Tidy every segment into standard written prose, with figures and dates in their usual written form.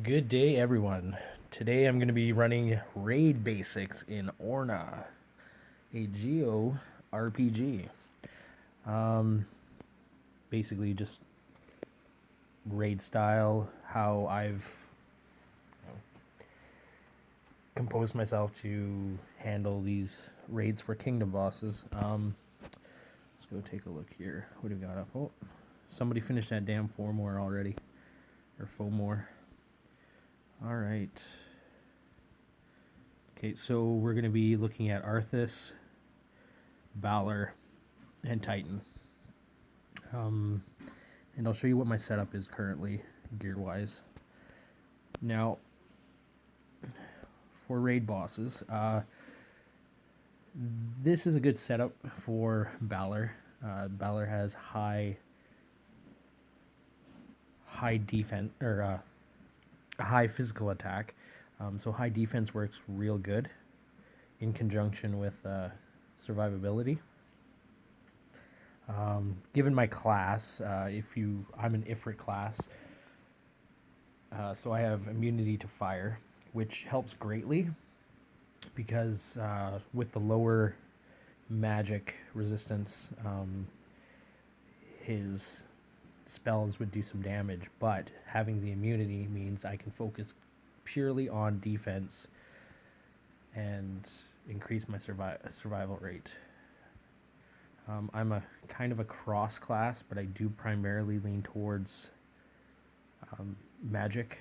Good day, everyone. Today I'm going to be running raid basics in Orna, a Geo RPG. Um, Basically, just raid style, how I've composed myself to handle these raids for kingdom bosses. Let's go take a look here. What do we got up? Oh, somebody finished that damn Formore already, or Fomore. All right. Okay, so we're going to be looking at Arthas, Balor, and Titan. Um, and I'll show you what my setup is currently, gear-wise. Now, for raid bosses, this is a good setup for Balor. Balor has high defense or high physical attack, so high defense works real good in conjunction with survivability. Given my class, I'm an Ifrit class, so I have immunity to fire, which helps greatly because with the lower magic resistance, his spells would do some damage. But having the immunity means I can focus purely on defense and increase my survival rate. I'm a kind of a cross class, but I do primarily lean towards magic.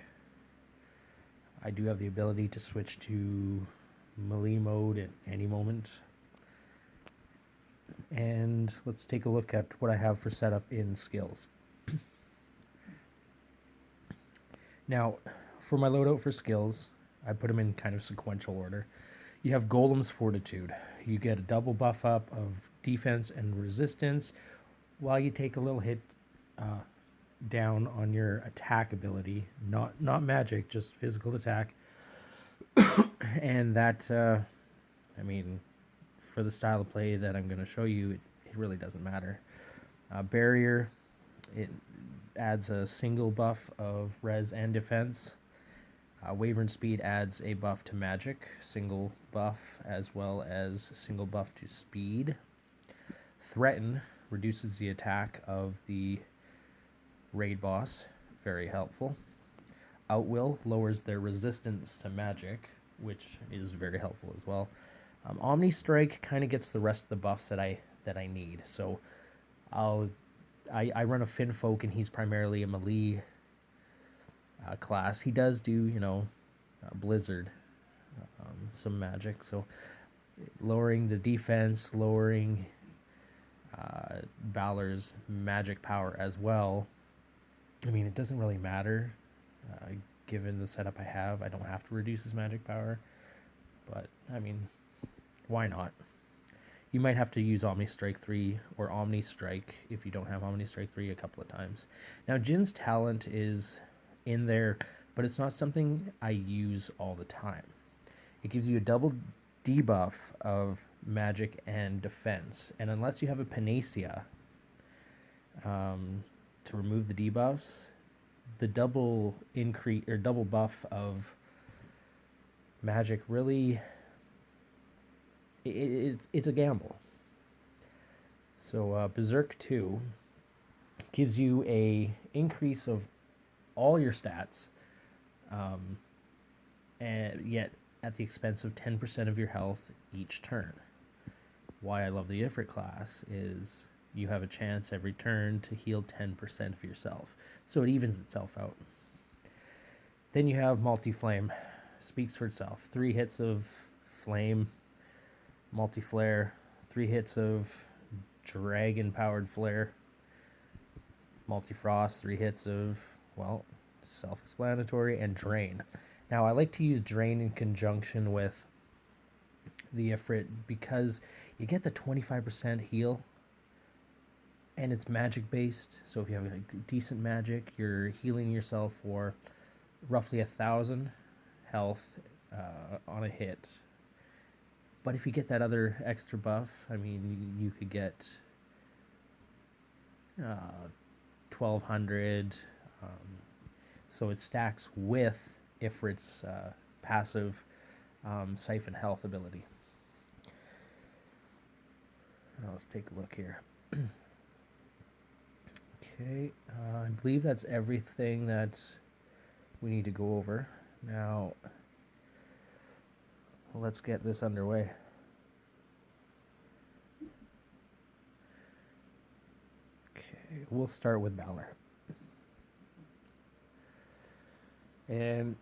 I do have the ability to switch to melee mode at any moment. And let's take a look at what I have for setup in skills. Now, for my loadout for skills, I put them in kind of sequential order. You have Golem's Fortitude. You get a double buff up of defense and resistance while you take a little hit down on your attack ability. Not magic, just physical attack. And that, I mean, for the style of play that I'm going to show you, it really doesn't matter. Barrier, it adds a single buff of res and defense. Wyvern Speed adds a buff to magic, single buff, as well as single buff to speed. Threaten reduces the attack of the raid boss, very helpful. Outwill lowers their resistance to magic, which is very helpful as well. Omni Strike kind of gets the rest of the buffs that I need. So I run a Finfolk, and he's primarily a melee class. He does do Blizzard, some magic. So lowering the defense, lowering Balor's magic power as well. I mean, it doesn't really matter. Given the setup I have, I don't have to reduce his magic power. But, I mean, why not? You might have to use Omni Strike 3 or Omni Strike if you don't have Omni Strike 3 a couple of times. Now, Jin's talent is in there, but it's not something I use all the time. It gives you a double debuff of magic and defense. And unless you have a Panacea to remove the debuffs, the double increase or double buff of magic really it's a gamble. So Berserk 2 gives you a increase of all your stats, and yet at the expense of 10% of your health each turn. Why I love the Ifrit class is you have a chance every turn to heal 10% of yourself, so it evens itself out. Then you have Multi-Flame. Speaks for itself. 3 hits of flame, multi-flare, 3 hits of dragon-powered flare, multi-frost, 3 hits of, well, self-explanatory, and drain. Now, I like to use drain in conjunction with the Ifrit because you get the 25% heal, and it's magic-based, so if you have a decent magic, you're healing yourself for roughly 1,000 health on a hit. But if you get that other extra buff, I mean, you could get 1,200. So it stacks with Ifrit's passive Siphon Health ability. Now let's take a look here. Okay, I believe that's everything that we need to go over. Now, let's get this underway. Okay, we'll start with Balor. And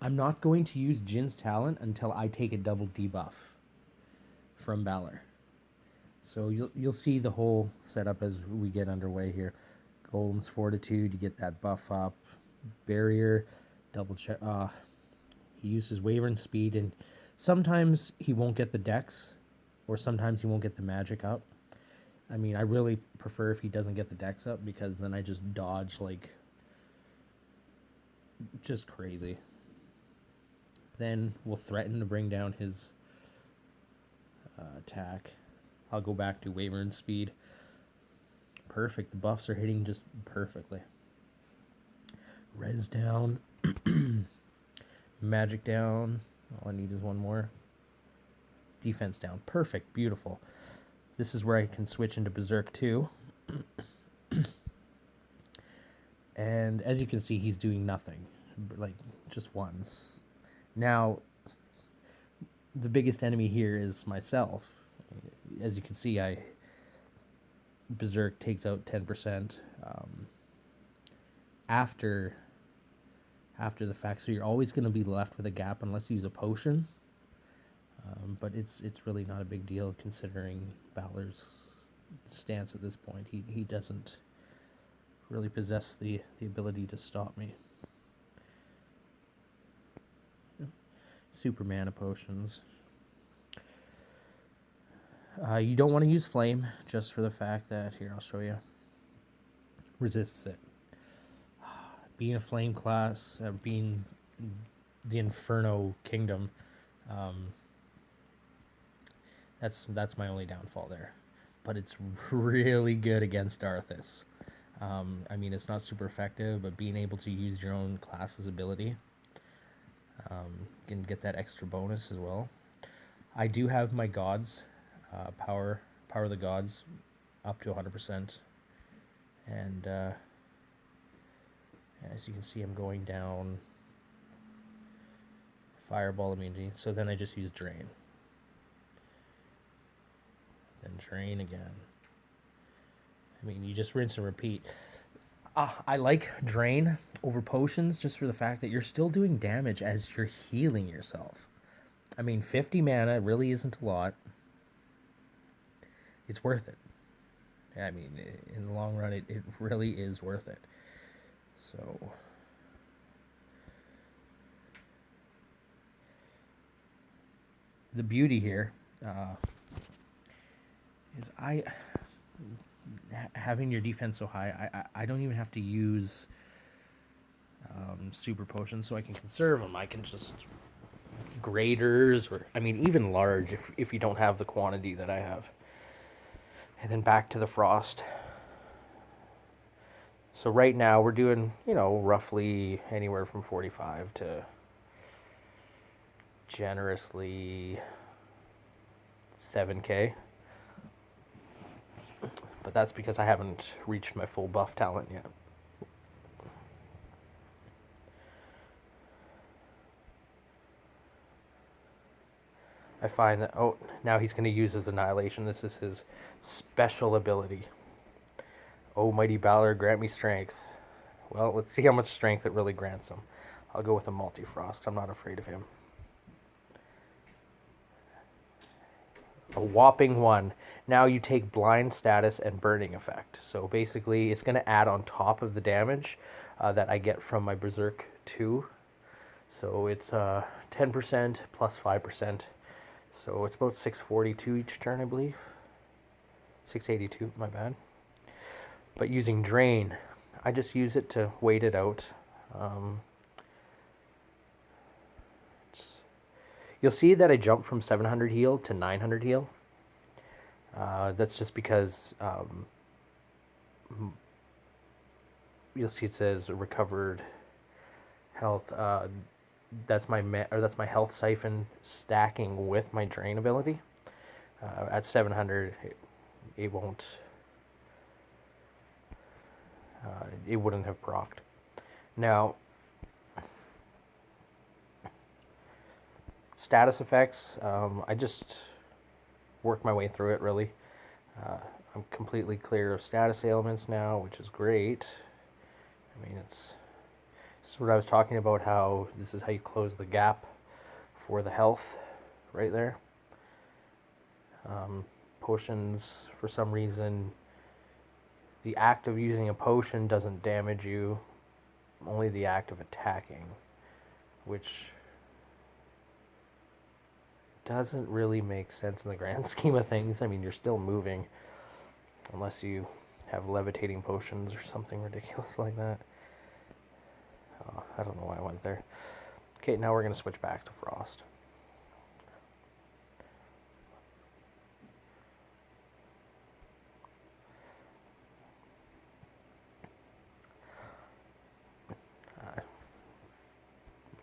I'm not going to use Jin's talent until I take a double debuff from Balor. So you'll see the whole setup as we get underway here. Golem's Fortitude, you get that buff up. Barrier, double check. He uses Wyvern Speed, and sometimes he won't get the dex, or sometimes he won't get the magic up. I mean, I really prefer if he doesn't get the dex up, because then I just dodge like just crazy. Then we'll threaten to bring down his attack. I'll go back to Wyvern Speed. Perfect. The buffs are hitting just perfectly. Res down. Magic down. All I need is one more. Defense down. Perfect. Beautiful. This is where I can switch into Berserk too. And as you can see, he's doing nothing. Like, just once. Now, the biggest enemy here is myself. As you can see, Berserk takes out 10% after the fact, so you're always going to be left with a gap unless you use a potion. But it's really not a big deal considering Balor's stance at this point. He doesn't really possess the ability to stop me. Super mana potions. You don't want to use Flame, just for the fact that, here, I'll show you, resists it. Being a Flame class, being the Inferno Kingdom, that's my only downfall there. But it's really good against Arthas. I mean, it's not super effective, but being able to use your own class's ability, can get that extra bonus as well. I do have my gods, power of the gods, up to 100%, and as you can see, I'm going down fireball immunity. So then I just use drain, then drain again. I mean, you just rinse and repeat. I like drain over potions just for the fact that you're still doing damage as you're healing yourself. I mean, 50 mana really isn't a lot. It's worth it. I mean, in the long run, it really is worth it. So, the beauty here is having your defense so high, I don't even have to use super potions, so I can conserve them. I can just graders, or I mean even large if you don't have the quantity that I have. And then back to the frost. So right now we're doing, roughly anywhere from 45 to generously 7k. But that's because I haven't reached my full buff talent yet. I find that, now he's going to use his Annihilation. This is his special ability. Oh, mighty Balor, grant me strength. Well, let's see how much strength it really grants him. I'll go with a Multi-Frost. I'm not afraid of him. A whopping 1. Now you take blind status and burning effect. So basically, it's going to add on top of the damage that I get from my Berserk 2. So it's 10% plus 5%. So it's about 642 each turn, I believe. 682, my bad. But using Drain, I just use it to wait it out. You'll see that I jump from 700 heal to 900 heal. That's just because you'll see it says recovered health. That's my that's my health siphon stacking with my drain ability. At 700, it won't. It wouldn't have procced. Now, status effects. I just work my way through it really. I'm completely clear of status ailments now, which is great. I mean, it's what I was talking about, how this is how you close the gap for the health right there. Potions, for some reason, the act of using a potion doesn't damage you, only the act of attacking, which doesn't really make sense in the grand scheme of things. I mean, you're still moving, unless you have levitating potions or something ridiculous like that. Oh, I don't know why I went there. Okay, now we're going to switch back to Frost.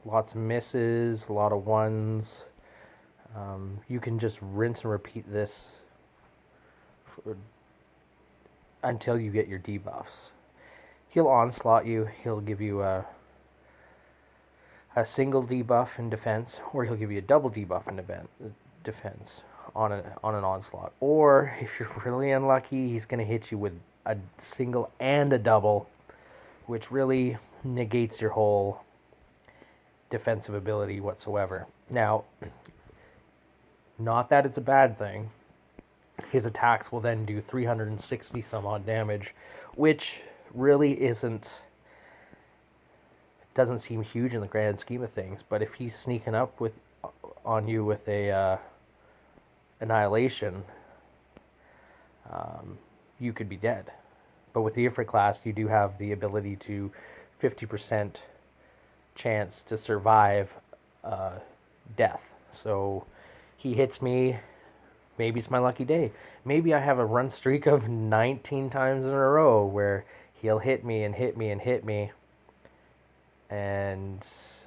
Lots of misses, a lot of ones. You can just rinse and repeat this until you get your debuffs. He'll onslaught you. He'll give you a single debuff in defense, or he'll give you a double debuff in defense on an onslaught. Or if you're really unlucky, he's going to hit you with a single and a double, which really negates your whole defensive ability whatsoever. Now, not that it's a bad thing. His attacks will then do 360 some odd damage, which really doesn't seem huge in the grand scheme of things. But if he's sneaking up on you with a annihilation, you could be dead. But with the Ifrit class, you do have the ability to 50% chance to survive death. So he hits me, maybe it's my lucky day. Maybe I have a run streak of 19 times in a row where he'll hit me and hit me and hit me, and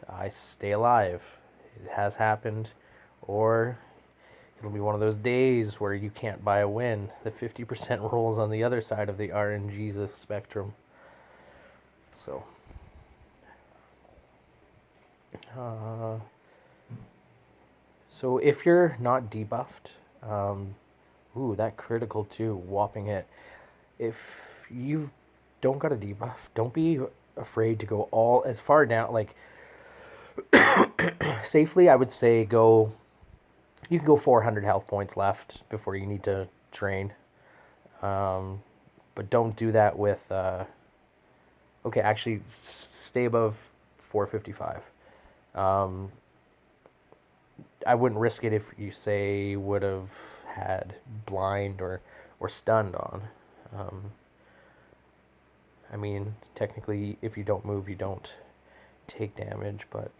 I stay alive. It has happened. Or it'll be one of those days where you can't buy a win. The 50% rolls on the other side of the RNGesus spectrum. So so if you're not debuffed, ooh, that critical too, whopping hit. If you don't got a debuff, don't be afraid to go all as far down. Like safely, I would say you can go 400 health points left before you need to drain. But don't do that with. Okay, actually, stay above 455. I wouldn't risk it if you say would have had blind or stunned on. I mean, technically, if you don't move, you don't take damage, but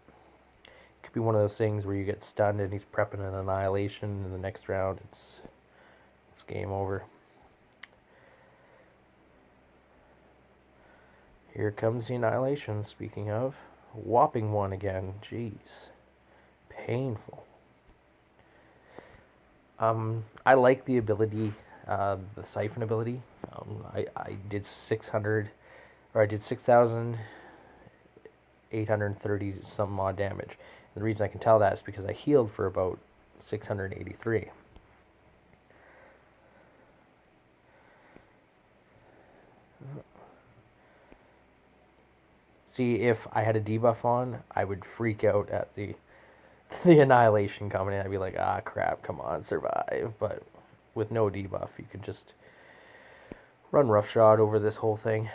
it could be one of those things where you get stunned and he's prepping an annihilation in the next round. It's game over. Here comes the annihilation, speaking of. Whopping one again. Jeez. Painful. I like the ability, the siphon ability. I did 600, or I did 6,830 some odd damage. And the reason I can tell that is because I healed for about 683. See, if I had a debuff on, I would freak out at the annihilation coming in. I'd be like, ah, crap, come on, survive. But with no debuff, you can just run roughshod over this whole thing.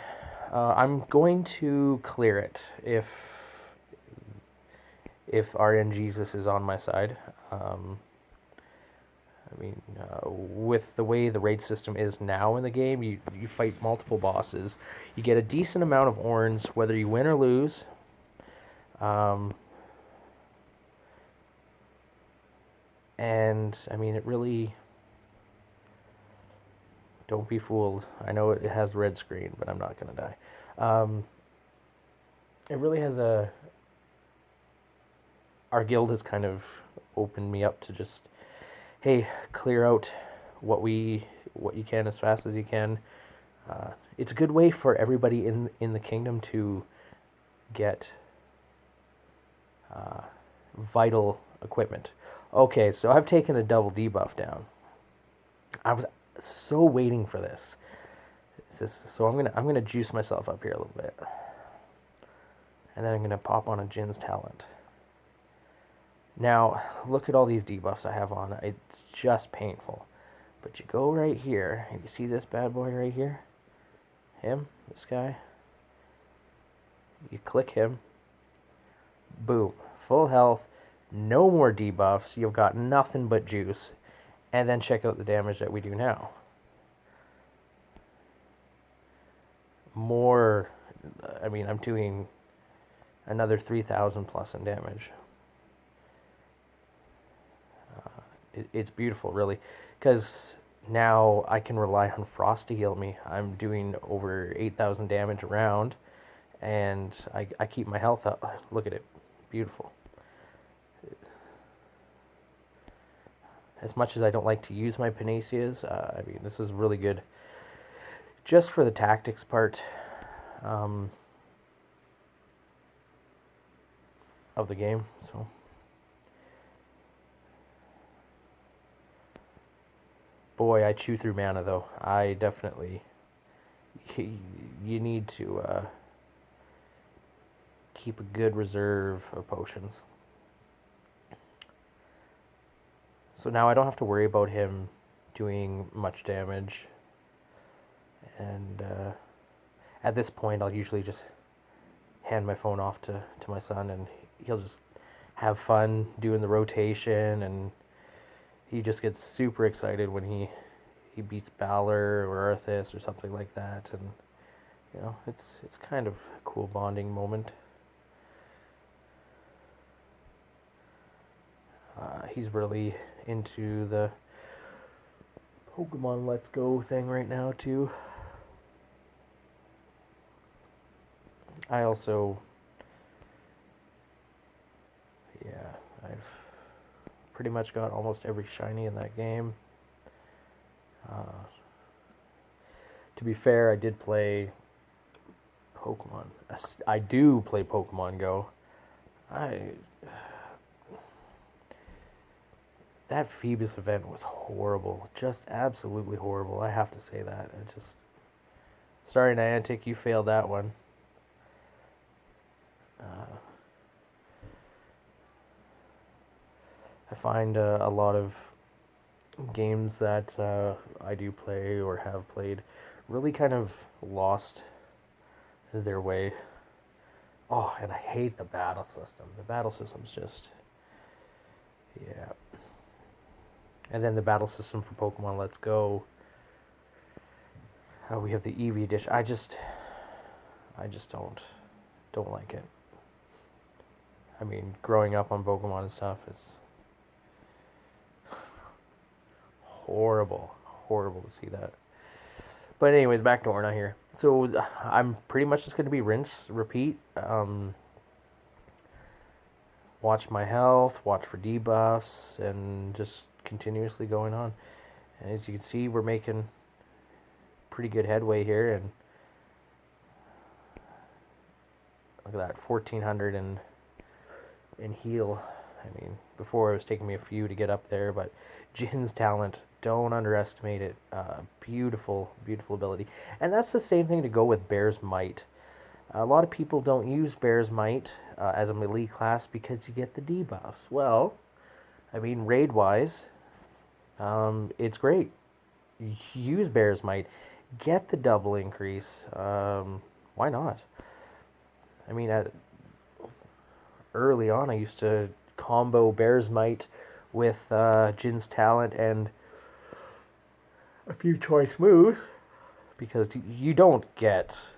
I'm going to clear it if RNGesus is on my side. I mean, with the way the raid system is now in the game, you fight multiple bosses. You get a decent amount of orns, whether you win or lose. And, I mean, it really... Don't be fooled. I know it has red screen, but I'm not going to die. Um, it really has our guild has kind of opened me up to just, hey, clear out what you can as fast as you can. It's a good way for everybody in the kingdom to get vital equipment. Okay, so I've taken a double debuff down. I was so waiting for this. So I'm gonna juice myself up here a little bit, and then I'm gonna pop on a Jin's talent. Now look at all these debuffs I have on. It's just painful. But you go right here, and you see this bad boy right here? This guy. You click him. Boom. Full health. No more debuffs. You've got nothing but juice. And then check out the damage that we do now. More, I mean, I'm doing another 3,000 plus in damage. It's beautiful, really, because now I can rely on Frost to heal me. I'm doing over 8,000 damage around, and I keep my health up. Look at it. Beautiful. As much as I don't like to use my Panaceas, I mean, this is really good just for the tactics part of the game. So boy, I chew through mana, though. I definitely, you need to keep a good reserve of potions. So now I don't have to worry about him doing much damage. And at this point, I'll usually just hand my phone off to my son, and he'll just have fun doing the rotation, and he just gets super excited when he beats Balor or Arthas or something like that, and you know, it's kind of a cool bonding moment. He's really into the Pokemon Let's Go thing right now too. I also, yeah, I've pretty much got almost every shiny in that game. To be fair, I did play Pokemon. I do play Pokemon Go. That Phoebus event was horrible. Just absolutely horrible. I have to say that. Sorry, Niantic, you failed that one. I find a lot of games that I do play or have played really kind of lost their way. Oh, and I hate the battle system. The battle system's just, yeah. And then the battle system for Pokemon Let's Go. We have the Eevee edition. I just don't like it. I mean, growing up on Pokemon and stuff, it's horrible to see that. But anyways, back to Orna here. So I'm pretty much just going to be rinse, repeat. Watch my health, watch for debuffs, and just continuously going on. And as you can see, we're making pretty good headway here. And look at that, 1,400 in heal. I mean, before it was taking me a few to get up there, but Jin's talent, don't underestimate it. Beautiful ability. And that's the same thing to go with Bear's Might. A lot of people don't use Bear's Might as a melee class because you get the debuffs. Well, I mean, raid-wise, it's great. Use Bear's Might. Get the double increase. Why not? I mean, early on, I used to combo Bear's Might with Jin's talent and a few choice moves, because you don't get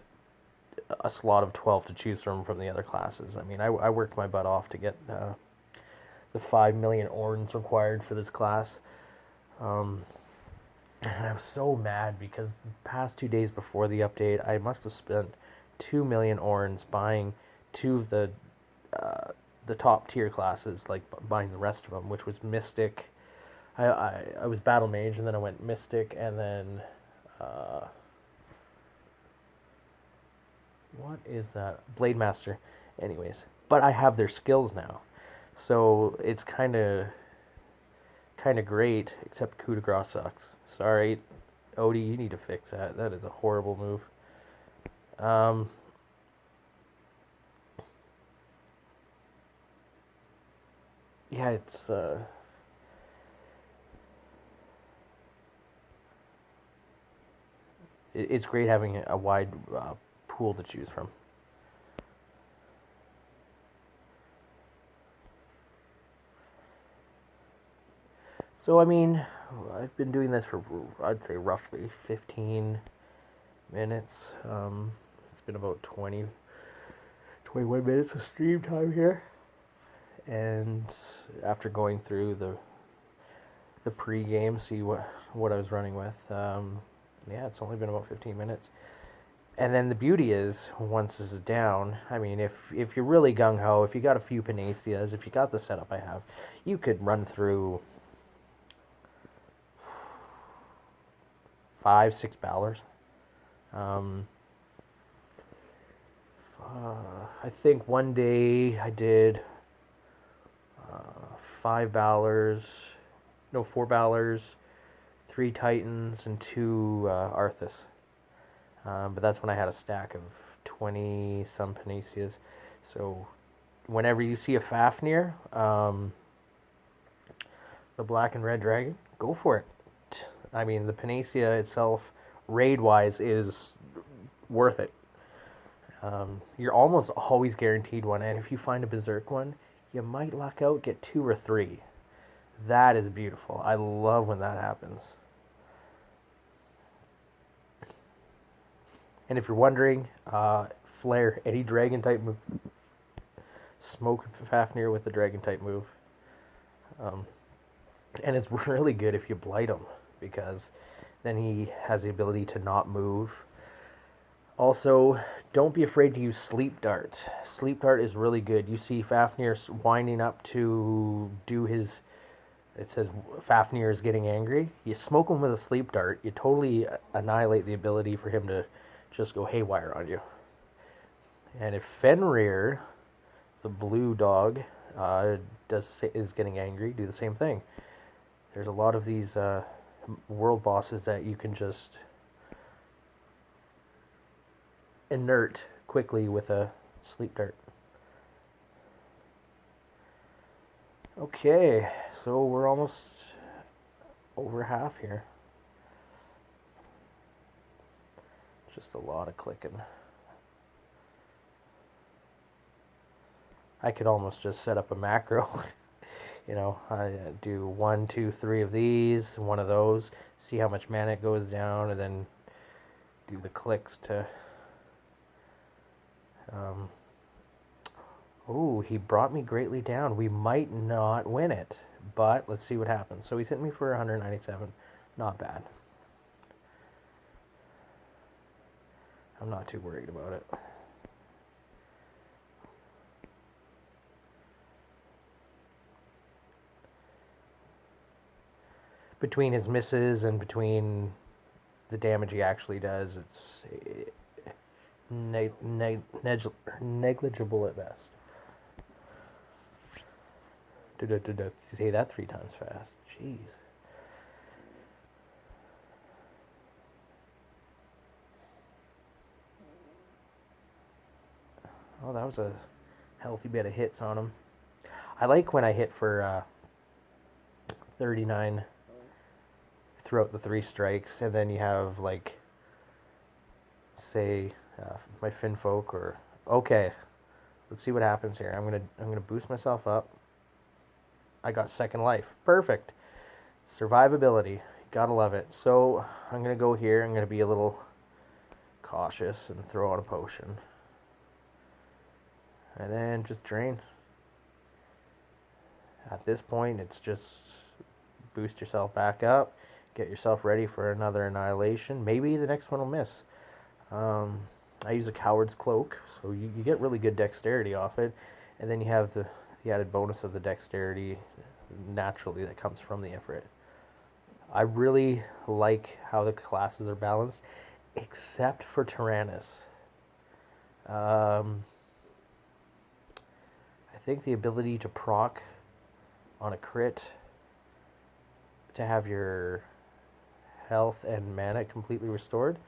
a slot of 12 to choose from the other classes. I mean, I worked my butt off to get the 5 million orns required for this class. And I was so mad because the past 2 days before the update, I must have spent 2 million orns, buying two of the top tier classes, like buying the rest of them, which was Mystic. I was Battle Mage, and then I went Mystic, and then what is that? Blade Master. Anyways, but I have their skills now, so it's kind of great. Except coup de grace sucks. Sorry, Odie, you need to fix that. That is a horrible move. Yeah, it's great having a wide pool to choose from. So, I mean, I've been doing this for, I'd say, roughly 15 minutes. It's been about 21 minutes of stream time here. And after going through the pre-game, see what I was running with, yeah, it's only been about 15 minutes. And then the beauty is, once this is down, I mean, if you're really gung-ho, if you got a few Panaceas, if you got the setup I have, you could run through 5-6 Balors. I think one day I did 5 Balors, no, 4 Balors, 3 Titans, and 2 Arthas. But that's when I had a stack of 20 some Panaceas. So whenever you see a Fafnir, the black and red dragon, go for it. I mean, the Panacea itself, raid-wise, is worth it. You're almost always guaranteed one, and if you find a Berserk one, you might luck out, get 2 or 3. That is beautiful. I love when that happens. And if you're wondering, Flare, any dragon type move. Smoke Fafnir with the dragon type move. And it's really good if you blight him, because then he has the ability to not move. Also, don't be afraid to use Sleep Dart. Sleep Dart is really good. You see Fafnir winding up to do his... It says Fafnir is getting angry. You smoke him with a Sleep Dart, you totally annihilate the ability for him to just go haywire on you. And if Fenrir, the blue dog, is getting angry, do the same thing. There's a lot of these world bosses that you can just inert quickly with a Sleep Dart. Okay, so we're almost over half here. Just a lot of clicking. I could almost just set up a macro. You know, I do 1, 2, 3 of these, one of those, see how much mana it goes down, and then do the clicks to... Oh, he brought me greatly down. We might not win it, but let's see what happens. So he's hit me for 197. Not bad. I'm not too worried about it. Between his misses and between the damage he actually does, it's negligible at best. Say that 3 times fast. Jeez. Oh, that was a healthy bit of hits on him. I like when I hit for 39 throughout the 3 strikes, and then you have, like, say, my Finfolk, or... Okay, let's see what happens here. I'm gonna boost myself up. I got second life. Perfect. Survivability. Gotta love it. So, I'm gonna go here. I'm gonna be a little cautious and throw out a potion. And then just drain. At this point, it's just boost yourself back up. Get yourself ready for another annihilation. Maybe the next one will miss. I use a coward's cloak, so you get really good dexterity off it, and then you have the added bonus of the dexterity naturally that comes from the Ifrit. I really like how the classes are balanced, except for Tyrannus. I think the ability to proc on a crit to have your health and mana completely restored,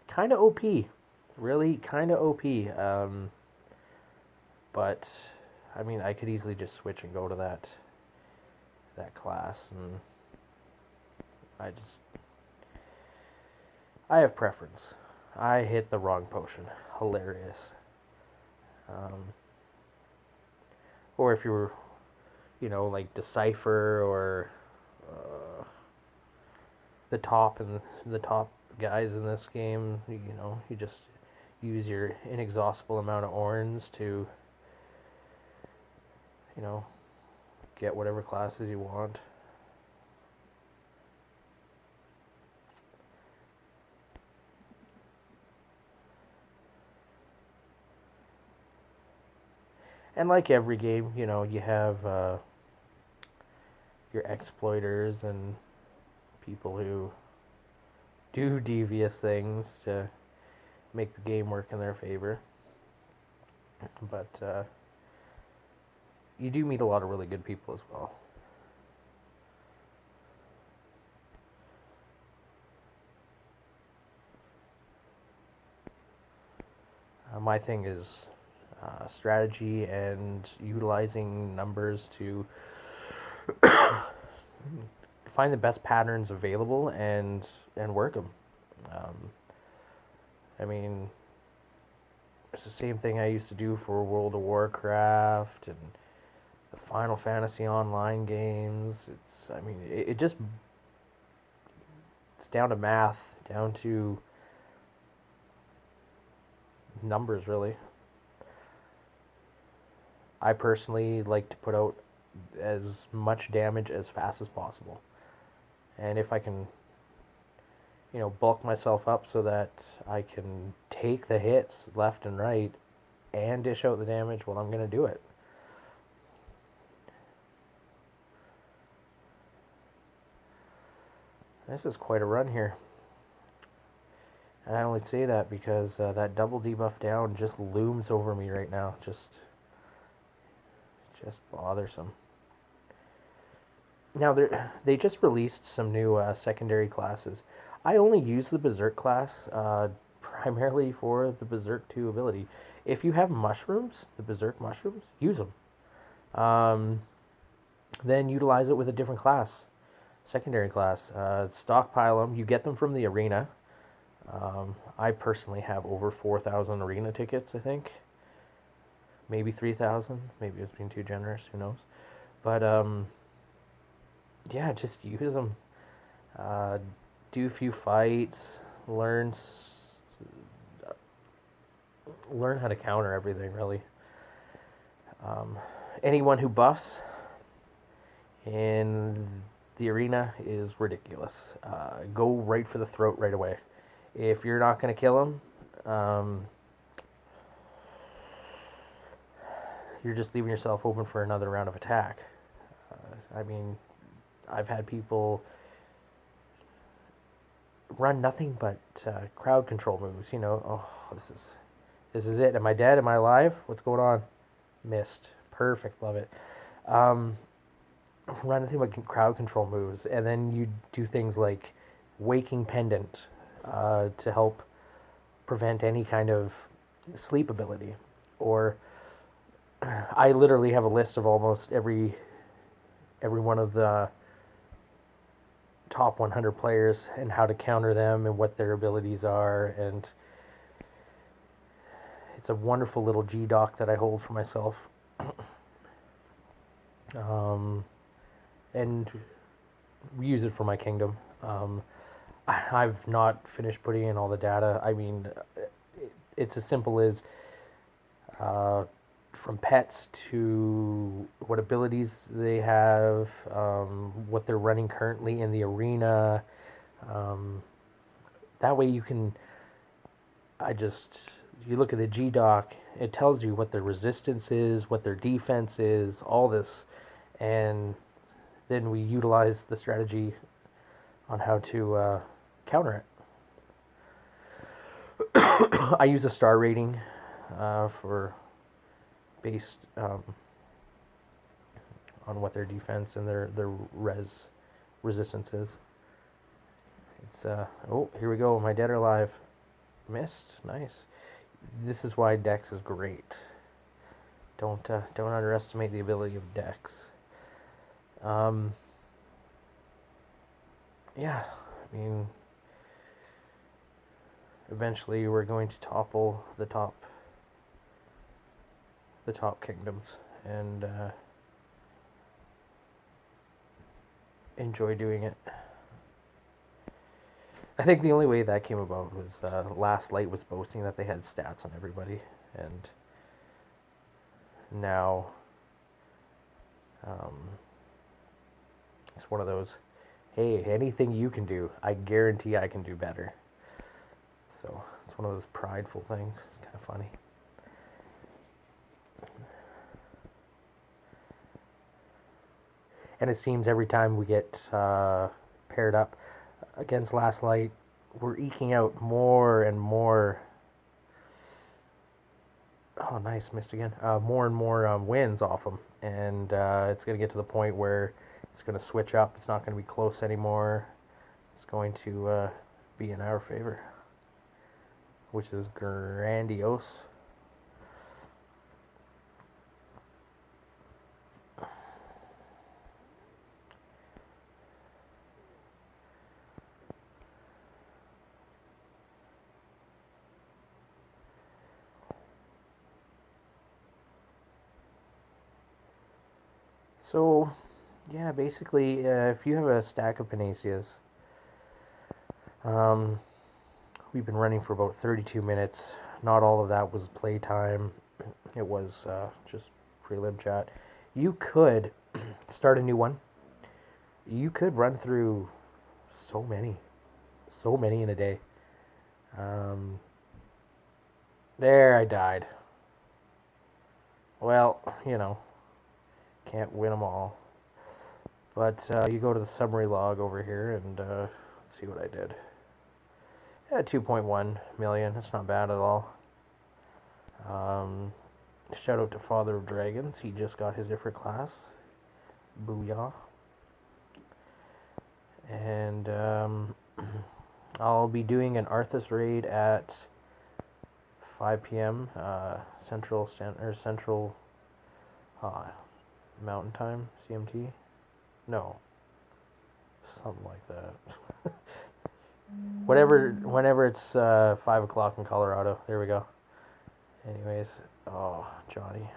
kind of OP. Really, kind of OP. But I mean, I could easily just switch and go to that class, and I have preference. I hit the wrong potion. Hilarious. Um, or if you were, like Decipher or the top guys in this game, you just use your inexhaustible amount of orns to, you know, get whatever classes you want. And like every game, you have your exploiters and people who do devious things to make the game work in their favor. But you do meet a lot of really good people as well. My thing is strategy and utilizing numbers to find the best patterns available and work them. Um, I mean, it's the same thing I used to do for World of Warcraft and the Final Fantasy Online games. It just it's down to math, down to numbers, really. I personally like to put out as much damage as fast as possible. And if I can, bulk myself up so that I can take the hits left and right and dish out the damage, well, I'm going to do it. This is quite a run here. And I only say that because that double debuff down just looms over me right now. Just bothersome. Now they just released some new secondary classes. I only use the Berserk class primarily for the Berserk 2 ability. If you have mushrooms, the Berserk mushrooms, use them. Then utilize it with a different class, secondary class. Stockpile them. You get them from the arena. I personally have over 4,000 arena tickets, I think. Maybe 3,000. Maybe it's being too generous. Who knows? But yeah, just use them. Do a few fights. Learn how to counter everything, really. Anyone who buffs in the arena is ridiculous. Go right for the throat right away. If you're not going to kill him, you're just leaving yourself open for another round of attack. I've had people run nothing but crowd control moves. Oh, this is it. Am I dead? Am I alive? What's going on? Missed. Perfect. Love it. Run nothing but crowd control moves, and then you do things like Waking Pendant to help prevent any kind of sleep ability. Or I literally have a list of almost every one of the top 100 players and how to counter them and what their abilities are, and it's a wonderful little G doc that I hold for myself. And we use it for my kingdom. I've not finished putting in all the data. It's as simple as from pets to what abilities they have, what they're running currently in the arena. That way you can... you look at the G doc, it tells you what their resistance is, what their defense is, all this, and then we utilize the strategy on how to counter it. I use a star rating for based on what their defense and their resistance is. It's oh, here we go. My dead or alive. Missed. Nice. This is why Dex is great. Don't underestimate the ability of Dex. Yeah, I mean, eventually we're going to topple the top kingdoms and enjoy doing it. I think the only way that came about was Last Light was boasting that they had stats on everybody, and now it's one of those, hey, anything you can do, I guarantee I can do better. So it's one of those prideful things. It's kind of funny. And it seems every time we get paired up against Last Light, we're eking out more and more. Oh, nice, missed again. More and more wins off them, and it's going to get to the point where it's going to switch up. It's not going to be close anymore. It's going to be in our favor, which is grandiose. So, yeah, basically, if you have a stack of Panaceas, we've been running for about 32 minutes. Not all of that was playtime. It was just prelim chat. You could start a new one. You could run through so many in a day. There, I died. Well, can't win them all. But you go to the summary log over here and let's see what I did. Yeah, 2.1 million. That's not bad at all. Shout out to Father of Dragons. He just got his different class. Booyah. And I'll be doing an Arthas raid at 5 p.m. Central Mountain Time, CMT. No, something like that. Whenever it's 5 o'clock in Colorado. There we go. Anyways, oh, Johnny.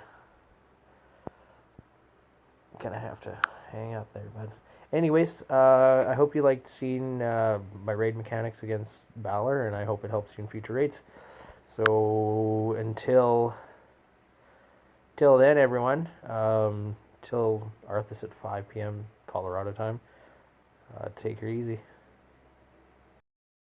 Gonna have to hang up there, bud. Anyways, I hope you liked seeing my raid mechanics against Balor, and I hope it helps you in future raids. So, until then, everyone, till Arthas at 5 p.m. Colorado time, take her easy.